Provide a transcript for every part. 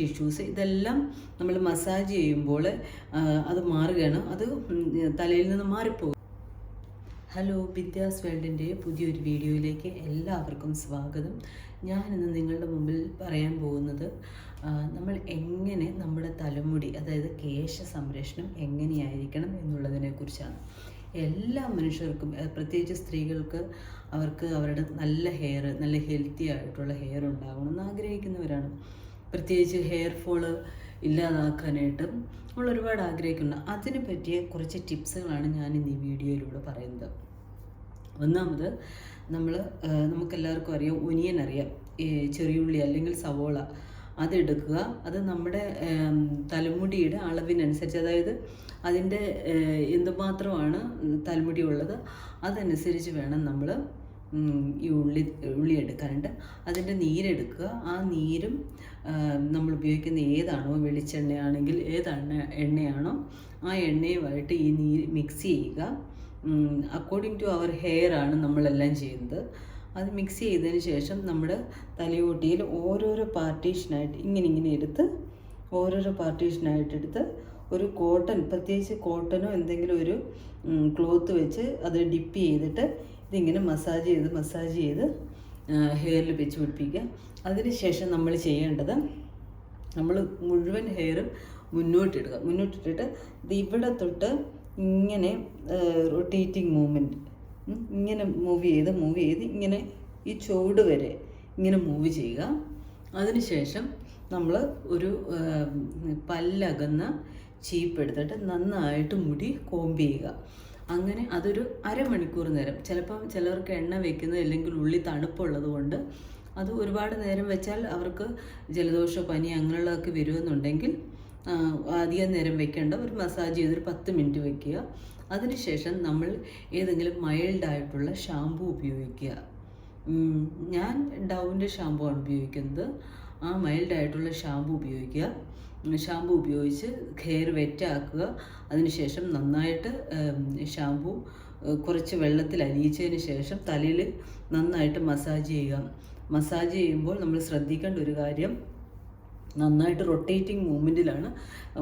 Tissues ഇതെല്ലാം നമ്മൾ massage ചെയ്യുമ്പോൾ അത് മാറുകയാണ്, അത് തലയിൽ നിന്ന് മാറിപ്പോകും. ഹലോ, വിദ്യാസ് വേൾഡിൻ്റെ പുതിയൊരു വീഡിയോയിലേക്ക് എല്ലാവർക്കും സ്വാഗതം. ഞാനിന്ന് നിങ്ങളുടെ മുമ്പിൽ പറയാൻ പോകുന്നത് നമ്മൾ എങ്ങനെ നമ്മുടെ തലമുടി, അതായത് കേശ സംരക്ഷണം എങ്ങനെയായിരിക്കണം എന്നുള്ളതിനെക്കുറിച്ചാണ്. എല്ലാ മനുഷ്യർക്കും, പ്രത്യേകിച്ച് സ്ത്രീകൾക്ക്, അവർക്ക് അവരുടെ നല്ല ഹെയർ, നല്ല ഹെൽത്തി ആയിട്ടുള്ള ഹെയർ ഉണ്ടാകണമെന്ന് ആഗ്രഹിക്കുന്നവരാണ്. പ്രത്യേകിച്ച് ഹെയർ ഫോള് ഇല്ലാതാക്കാനായിട്ട് നമ്മൾ ഒരുപാട് ആഗ്രഹിക്കുന്നു. അതിന് പറ്റിയ കുറച്ച് ടിപ്സുകളാണ് ഞാൻ ഇന്ന് ഈ വീഡിയോയിലൂടെ പറയുന്നത്. ഒന്നാമത്, നമുക്കെല്ലാവർക്കും അറിയാം, ഒനിയൻ അറിയാം, ചെറിയുള്ളി അല്ലെങ്കിൽ സവോള അതെടുക്കുക. അത് നമ്മുടെ തലമുടിയുടെ അളവിനനുസരിച്ച്, അതായത് അതിൻ്റെ എന്തുമാത്രമാണ് തലമുടി ഉള്ളത് അതനുസരിച്ച് വേണം നമ്മൾ ഈ ഉള്ളി എടുക്കാനുണ്ട്. അതിൻ്റെ നീരെടുക്കുക. ആ നീരും നമ്മൾ ഉപയോഗിക്കുന്ന ഏതാണോ, വെളിച്ചെണ്ണയാണെങ്കിൽ എണ്ണയാണോ ആ എണ്ണയുമായിട്ട് ഈ നീര് മിക്സ് ചെയ്യുക. അക്കോർഡിംഗ് ടു അവർ ഹെയർ ആണ് നമ്മളെല്ലാം ചെയ്യുന്നത്. അത് മിക്സ് ചെയ്തതിന് ശേഷം നമ്മുടെ തലയോട്ടിയിൽ ഓരോരോ പാർട്ടീഷനായിട്ട് ഇങ്ങനെ എടുത്ത്, ഓരോരോ പാർട്ടീഷനായിട്ട് എടുത്ത് ഒരു കോട്ടൺ, പ്രത്യേകിച്ച് കോട്ടനോ എന്തെങ്കിലും ഒരു ക്ലോത്ത് വെച്ച് അത് ഡിപ്പ് ചെയ്തിട്ട് ഇതിങ്ങനെ മസാജ് ചെയ്ത് ഹെയറിൽ വെച്ച് പിടിപ്പിക്കുക. അതിനുശേഷം നമ്മൾ ചെയ്യേണ്ടത്, നമ്മൾ മുഴുവൻ ഹെയറും മുന്നോട്ടിട്ടിട്ട് ഇത് ഇവിടെ തൊട്ട് ഇങ്ങനെ റൊട്ടേറ്റിംഗ് മൂവ്മെൻറ്റ്, ഇങ്ങനെ മൂവ് ചെയ്ത് ഇങ്ങനെ ഈ ചുവട് വരെ ഇങ്ങനെ മൂവ് ചെയ്യുക. അതിനുശേഷം നമ്മൾ ഒരു പല്ലകന്ന ചീപ്പ് എടുത്തിട്ട് നന്നായിട്ട് മുടി കോമ്പ് ചെയ്യുക. അങ്ങനെ അതൊരു അരമണിക്കൂർ നേരം, ചിലപ്പം ചിലർക്ക് എണ്ണ വെക്കുന്നത് അല്ലെങ്കിൽ ഉള്ളി തണുപ്പുള്ളത് കൊണ്ട് അത് ഒരുപാട് നേരം വെച്ചാൽ അവർക്ക് ജലദോഷം, പനി അങ്ങനെയുള്ളതൊക്കെ വരുമെന്നുണ്ടെങ്കിൽ അധികം നേരം വെക്കേണ്ട, ഒരു മസാജ് ചെയ്തൊരു 10 മിനിറ്റ് വെക്കുക. അതിനുശേഷം നമ്മൾ ഏതെങ്കിലും മൈൽഡായിട്ടുള്ള ഷാമ്പു ഉപയോഗിക്കുക. ഞാൻ ഡൗവിൻ്റെ ഷാമ്പു ആണ് ഉപയോഗിക്കുന്നത്. ആ മൈൽഡായിട്ടുള്ള ഷാമ്പു ഉപയോഗിക്കുക. ഷാമ്പു ഉപയോഗിച്ച് ഹെയർ വെറ്റാക്കുക. അതിനുശേഷം നന്നായിട്ട് ഷാമ്പു കുറച്ച് വെള്ളത്തിൽ അലിയിച്ചതിന് ശേഷം തലയിൽ നന്നായിട്ട് മസാജ് ചെയ്യുക. മസാജ് ചെയ്യുമ്പോൾ നമ്മൾ ശ്രദ്ധിക്കേണ്ട ഒരു കാര്യം, നന്നായിട്ട് റൊട്ടേറ്റിംഗ് മൂവ്മെൻറ്റിലാണ്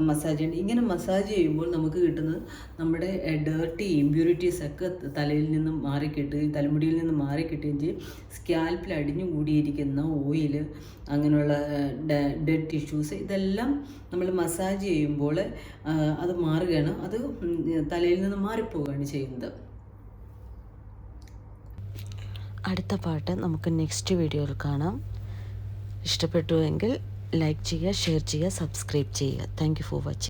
മസാജ് ചെയ്യേണ്ടത്. ഇങ്ങനെ മസാജ് ചെയ്യുമ്പോൾ നമുക്ക് കിട്ടുന്നത് നമ്മുടെ ഡേർട്ടി ഇമ്പ്യൂരിറ്റീസ് ഒക്കെ തലയിൽ നിന്നും തലമുടിയിൽ നിന്ന് മാറിക്കിട്ടുകയും ചെയ്യും. സ്കാൽപ്പിൽ അടിഞ്ഞു കൂടിയിരിക്കുന്ന ഓയിൽ, അങ്ങനെയുള്ള ഡെഡ് ടിഷ്യൂസ് ഇതെല്ലാം നമ്മൾ മസാജ് ചെയ്യുമ്പോൾ അത് മാറുകയാണ്, അത് തലയിൽ നിന്ന് മാറിപ്പോവുകയാണ് ചെയ്യുന്നത്. അടുത്ത പാട്ട് നമുക്ക് നെക്സ്റ്റ് വീഡിയോയിൽ കാണാം. ഇഷ്ടപ്പെട്ടുവെങ്കിൽ ലൈക്ക് ചെയ്യുക, ഷെയർ ചെയ്യുക, സബ്സ്ക്രൈബ് ചെയ്യുക. Thank you for watching.